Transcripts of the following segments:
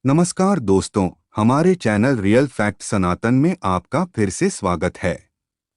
नमस्कार दोस्तों, हमारे चैनल रियल फैक्ट सनातन में आपका फिर से स्वागत है।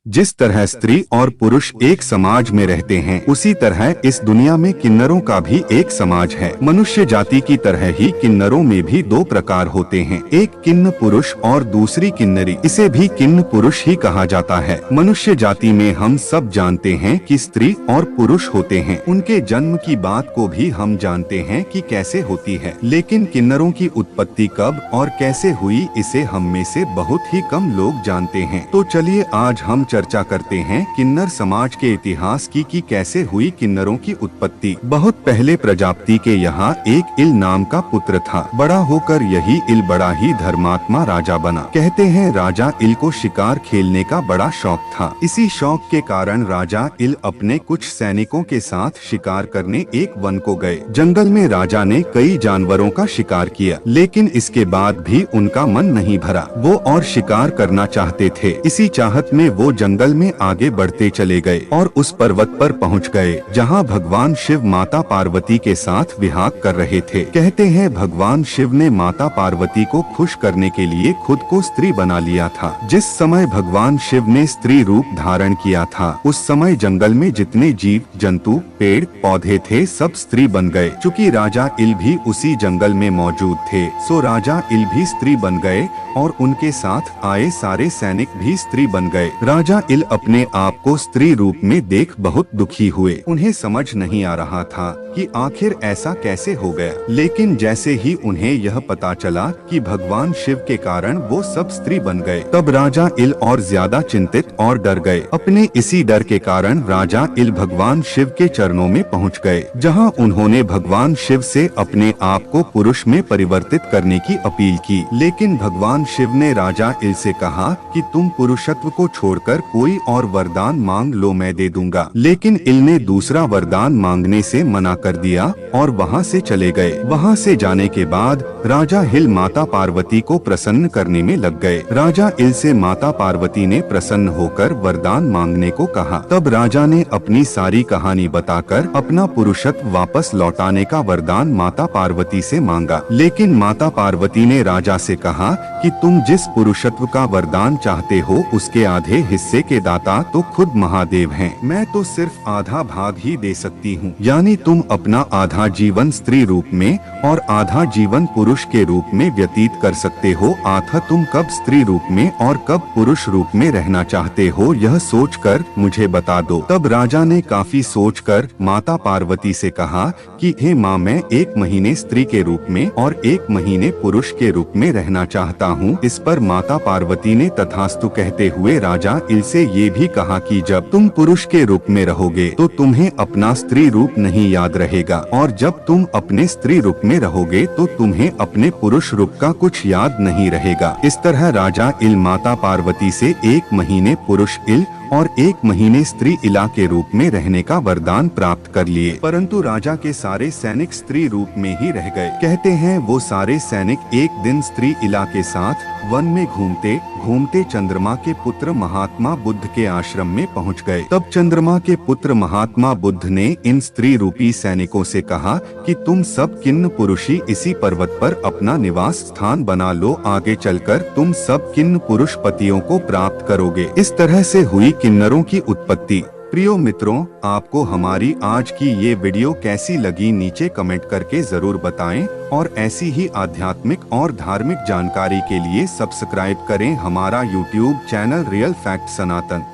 जिस तरह स्त्री और पुरुष एक समाज में रहते हैं, उसी तरह इस दुनिया में किन्नरों का भी एक समाज है। मनुष्य जाति की तरह ही किन्नरों में भी दो प्रकार होते हैं, एक किन्न पुरुष और दूसरी किन्नरी। इसे भी किन्न पुरुष ही कहा जाता है। मनुष्य जाति में हम सब जानते हैं कि स्त्री और पुरुष होते हैं। उनके जन्म की बात को भी हम जानते हैं कि कैसे होती है, लेकिन किन्नरों की उत्पत्ति कब और कैसे हुई, इसे हम में से बहुत ही कम लोग जानते हैं। तो चलिए आज हम चर्चा करते हैं किन्नर समाज के इतिहास की कि कैसे हुई किन्नरों की उत्पत्ति। बहुत पहले प्रजापति के यहाँ एक इल नाम का पुत्र था। बड़ा होकर यही इल बड़ा ही धर्मात्मा राजा बना। कहते हैं राजा इल को शिकार खेलने का बड़ा शौक था। इसी शौक के कारण राजा इल अपने कुछ सैनिकों के साथ शिकार करने एक वन को गए। जंगल में राजा ने कई जानवरों का शिकार किया, लेकिन इसके बाद भी उनका मन नहीं भरा। वो और शिकार करना चाहते थे। इसी चाहत में वो जंगल में आगे बढ़ते चले गए और उस पर्वत पर पहुंच गए जहां भगवान शिव माता पार्वती के साथ विहार कर रहे थे। कहते हैं भगवान शिव ने माता पार्वती को खुश करने के लिए खुद को स्त्री बना लिया था। जिस समय भगवान शिव ने स्त्री रूप धारण किया था, उस समय जंगल में जितने जीव जंतु पेड़ पौधे थे सब स्त्री बन गए। चूँकि राजा इल भी उसी जंगल में मौजूद थे, सो राजा इल भी स्त्री बन गए और उनके साथ आए सारे सैनिक भी स्त्री बन गए। राजा इल अपने आप को स्त्री रूप में देख बहुत दुखी हुए। उन्हें समझ नहीं आ रहा था कि आखिर ऐसा कैसे हो गया, लेकिन जैसे ही उन्हें यह पता चला कि भगवान शिव के कारण वो सब स्त्री बन गए, तब राजा इल और ज्यादा चिंतित और डर गए। अपने इसी डर के कारण राजा इल भगवान शिव के चरणों में पहुंच गए, जहां उन्होंने भगवान शिव से अपने आप को पुरुष में परिवर्तित करने की अपील की। लेकिन भगवान शिव ने राजा इल से कहा कि तुम पुरुषत्व को छोड़कर कोई और वरदान मांग लो, मैं दे दूंगा। लेकिन इल ने दूसरा वरदान मांगने से मना कर दिया और वहां से चले गए। वहां से जाने के बाद राजा हिल माता पार्वती को प्रसन्न करने में लग गए। राजा इल से माता पार्वती ने प्रसन्न होकर वरदान मांगने को कहा। तब राजा ने अपनी सारी कहानी बताकर अपना पुरुषत्व वापस लौटाने का वरदान माता पार्वती से मांगा। लेकिन माता पार्वती ने राजा से कहा कि तुम जिस पुरुषत्व का वरदान चाहते हो उसके आधे हिस्से के दाता तो खुद महादेव हैं। मैं तो सिर्फ आधा भाग ही दे सकती हूँ। यानी तुम अपना आधा जीवन स्त्री रूप में और आधा जीवन पुरुष के रूप में व्यतीत कर सकते हो। आथा तुम कब स्त्री रूप में और कब पुरुष रूप में रहना चाहते हो, यह सोचकर मुझे बता दो। तब राजा ने काफी सोचकर माता पार्वती से कहा कि हे माँ, मैं 1 महीने स्त्री के रूप में और 1 महीने पुरुष के रूप में रहना चाहता हूँ। इस पर माता पार्वती ने तथास्तु कहते हुए राजा इल से ये भी कहा कि जब तुम पुरुष के रूप में रहोगे तो तुम्हें अपना स्त्री रूप नहीं याद रहेगा, और जब तुम अपने स्त्री रूप में रहोगे तो तुम्हें अपने पुरुष रूप का कुछ याद नहीं रहेगा। इस तरह राजा इल माता पार्वती से 1 महीने पुरुष इल और 1 महीने स्त्री इला के रूप में रहने का वरदान प्राप्त कर लिए। परंतु राजा के सारे सैनिक स्त्री रूप में ही रह गए। कहते हैं वो सारे सैनिक एक दिन स्त्री इला के साथ वन में घूमते घूमते चंद्रमा के पुत्र महात्मा बुद्ध के आश्रम में पहुंच गए। तब चंद्रमा के पुत्र महात्मा बुद्ध ने इन स्त्री रूपी सैनिकों से कहा कि तुम सब किन्न पुरुषी इसी पर्वत पर अपना निवास स्थान बना लो, आगे चलकर तुम सब किन्न पुरुष पतियों को प्राप्त करोगे। इस तरह से हुई किन्नरों की उत्पत्ति। प्रियो मित्रों, आपको हमारी आज की ये वीडियो कैसी लगी नीचे कमेंट करके जरूर बताएं, और ऐसी ही आध्यात्मिक और धार्मिक जानकारी के लिए सब्सक्राइब करें हमारा YouTube चैनल रियल फैक्ट सनातन।